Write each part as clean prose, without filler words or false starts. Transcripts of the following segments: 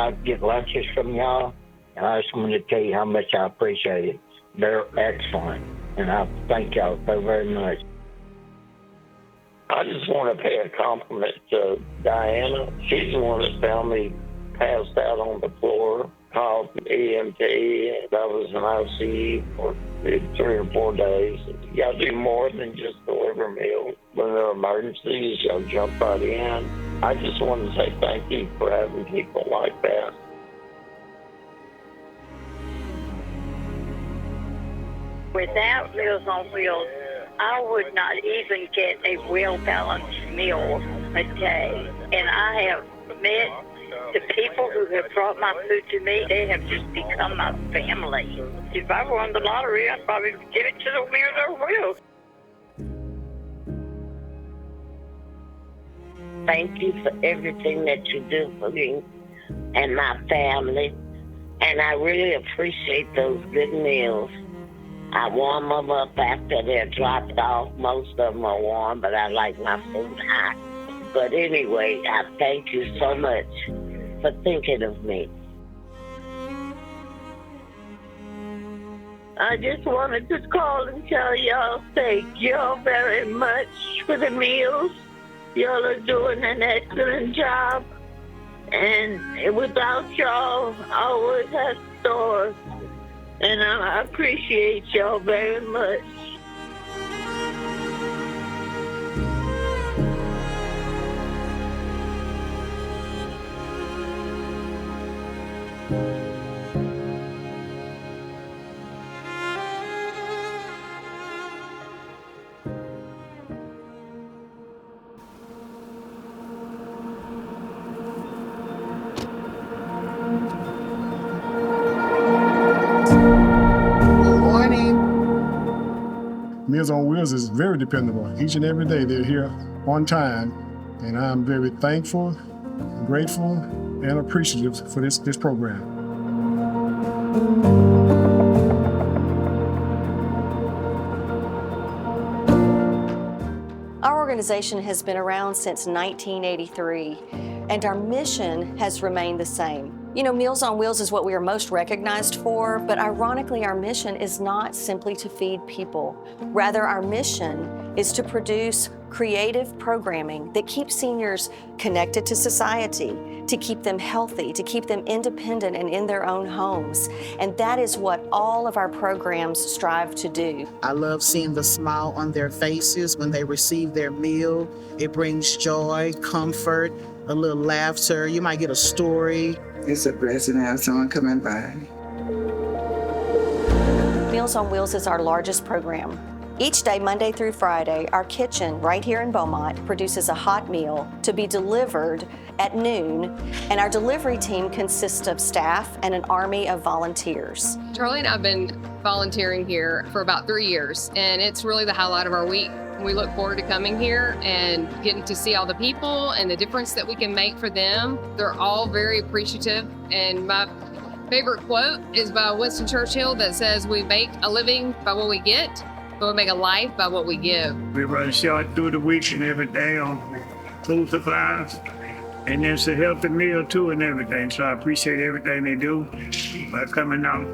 I get lunches from y'all, and I just wanted to tell you how much I appreciate it. They're excellent, and I thank y'all so very much. I just want to pay a compliment to Diana. She's the one that found me passed out on the floor, called EMT. I was in ICU for 3 or 4 days. Y'all do more than just deliver meals. When there are emergencies, y'all jump right in. I just want to say thank you for having people like that. Without Meals on Wheels, I would not even get a well-balanced meal a day. And I have met the people who have brought my food to me. They have just become my family. If I won the lottery, I'd probably give it to the Meals on Wheels. Thank you for everything that you do for me and my family. And I really appreciate those good meals. I warm them up after they're dropped off. Most of them are warm, but I like my food hot. But anyway, I thank you so much for thinking of me. I just wanted to call and tell y'all thank y'all very much for the meals. Y'all are doing an excellent job. And without y'all, I would have stores. And I appreciate y'all very much. Meals on Wheels is very dependable. Each and every day they're here on time, and I'm very thankful, grateful, and appreciative for this program. Our organization has been around since 1983, and our mission has remained the same. You know, Meals on Wheels is what we are most recognized for, but ironically, our mission is not simply to feed people. Rather, our mission is to produce creative programming that keeps seniors connected to society, to keep them healthy, to keep them independent and in their own homes. And that is what all of our programs strive to do. I love seeing the smile on their faces when they receive their meal. It brings joy, comfort, a little laughter. You might get a story. It's a blessing to have someone coming by. Meals on Wheels is our largest program. Each day, Monday through Friday, our kitchen right here in Beaumont produces a hot meal to be delivered at noon, and our delivery team consists of staff and an army of volunteers. Charlie and I have been volunteering here for about 3 years, and it's really the highlight of our week. We look forward to coming here and getting to see all the people and the difference that we can make for them. They're all very appreciative, and my favorite quote is by Winston Churchill that says, "We make a living by what we get, but we make a life by what we give." We run short through the week and every day on food supplies. And it's a healthy meal too and everything. So I appreciate everything they do by coming out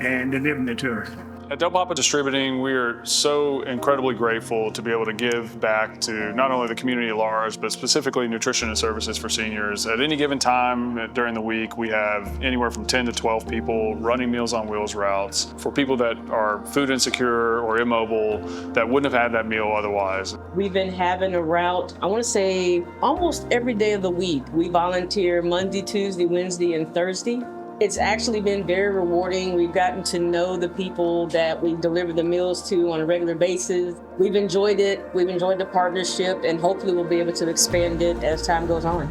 and delivering it to her. At Del Papa Distributing, we are so incredibly grateful to be able to give back to not only the community at large, but specifically nutrition and services for seniors. At any given time during the week, we have anywhere from 10 to 12 people running Meals on Wheels routes for people that are food insecure or immobile that wouldn't have had that meal otherwise. We've been having a route, I want to say almost every day of the week. We volunteer Monday, Tuesday, Wednesday, and Thursday. It's actually been very rewarding. We've gotten to know the people that we deliver the meals to on a regular basis. We've enjoyed it. We've enjoyed the partnership, and hopefully we'll be able to expand it as time goes on.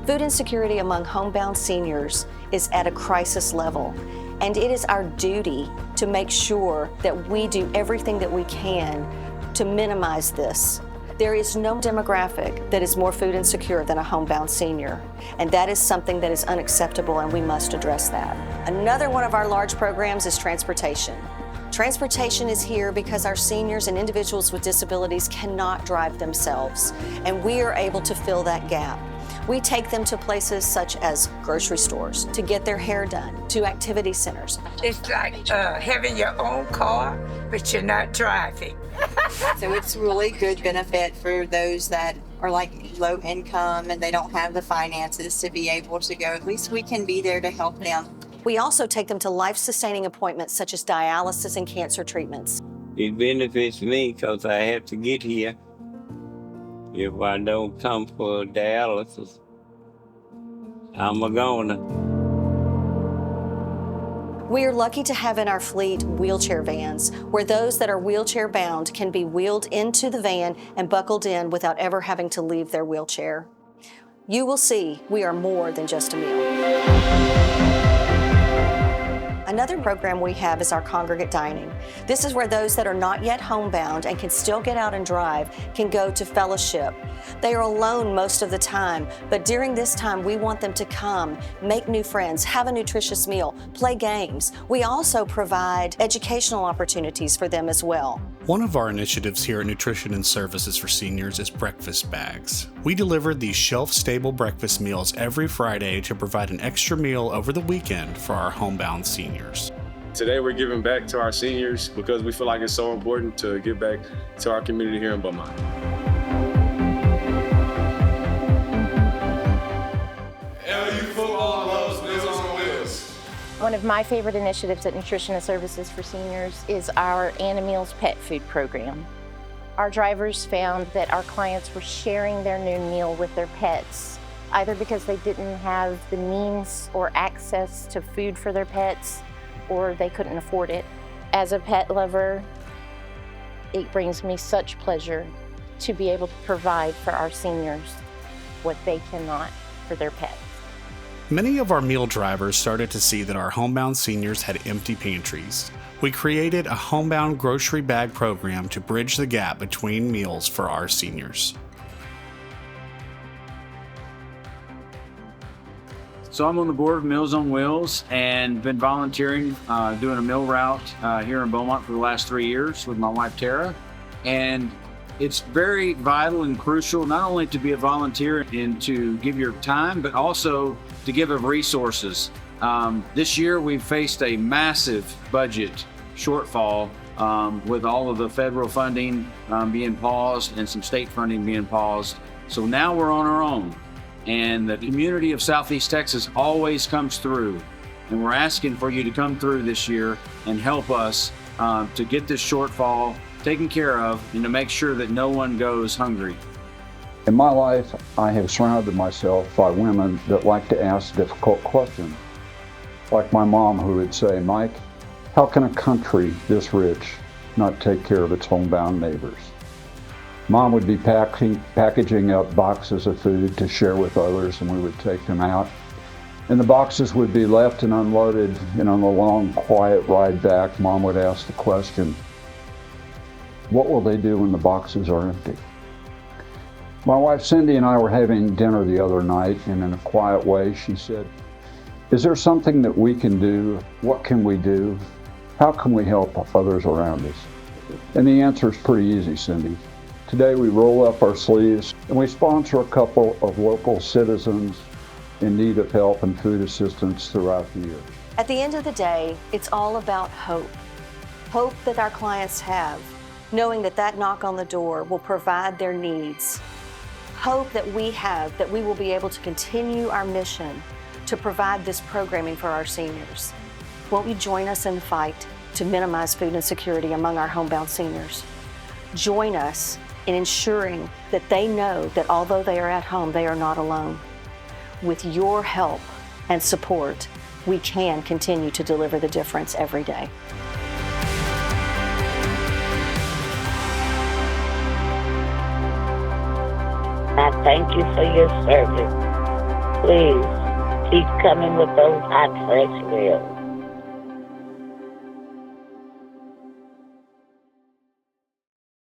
Food insecurity among homebound seniors is at a crisis level, and it is our duty to make sure that we do everything that we can to minimize this. There is no demographic that is more food insecure than a homebound senior, and that is something that is unacceptable, and we must address that. Another one of our large programs is transportation. Transportation is here because our seniors and individuals with disabilities cannot drive themselves, and we are able to fill that gap. We take them to places such as grocery stores, to get their hair done, to activity centers. It's like having your own car, but you're not driving. So it's really good benefit for those that are like low income and they don't have the finances to be able to go. At least we can be there to help them. We also take them to life-sustaining appointments such as dialysis and cancer treatments. It benefits me because I have to get here. If I don't come for dialysis, I'm a goner. We are lucky to have in our fleet wheelchair vans, where those that are wheelchair bound can be wheeled into the van and buckled in without ever having to leave their wheelchair. You will see we are more than just a meal. Another program we have is our congregate dining. This is where those that are not yet homebound and can still get out and drive can go to fellowship. They are alone most of the time, but during this time we want them to come, make new friends, have a nutritious meal, play games. We also provide educational opportunities for them as well. One of our initiatives here at Nutrition and Services for Seniors is breakfast bags. We deliver these shelf-stable breakfast meals every Friday to provide an extra meal over the weekend for our homebound seniors. Today we're giving back to our seniors because we feel like it's so important to give back to our community here in Beaumont. One of my favorite initiatives at Nutrition and Services for Seniors is our Anna Meals Pet Food Program. Our drivers found that our clients were sharing their noon meal with their pets, either because they didn't have the means or access to food for their pets, or they couldn't afford it. As a pet lover, it brings me such pleasure to be able to provide for our seniors what they cannot for their pets. Many of our meal drivers started to see that our homebound seniors had empty pantries. We created a homebound grocery bag program to bridge the gap between meals for our seniors. So I'm on the board of Meals on Wheels and been volunteering, doing a meal route here in Beaumont for the last 3 years with my wife, Tara. And it's very vital and crucial not only to be a volunteer and to give your time, but also to give of resources. This year we've faced a massive budget shortfall with all of the federal funding being paused and some state funding being paused. So now we're on our own. And the community of Southeast Texas always comes through. And we're asking for you to come through this year and help us to get this shortfall taken care of and to make sure that no one goes hungry. In my life, I have surrounded myself by women that like to ask difficult questions. Like my mom, who would say, "Mike, how can a country this rich not take care of its homebound neighbors?" Mom would be packaging up boxes of food to share with others, and we would take them out. And the boxes would be left and unloaded, and on the long, quiet ride back, Mom would ask the question, "What will they do when the boxes are empty?" My wife Cindy and I were having dinner the other night, and in a quiet way she said, "Is there something that we can do? What can we do? How can we help others around us?" And the answer is pretty easy, Cindy. Today we roll up our sleeves and we sponsor a couple of local citizens in need of help and food assistance throughout the year. At the end of the day, it's all about hope. Hope that our clients have, knowing that that knock on the door will provide their needs. Hope that we have, that we will be able to continue our mission to provide this programming for our seniors. Won't you join us in the fight to minimize food insecurity among our homebound seniors? Join us in ensuring that they know that although they are at home, they are not alone. With your help and support, we can continue to deliver the difference every day. I thank you for your service. Please keep coming with those hot, fresh meals.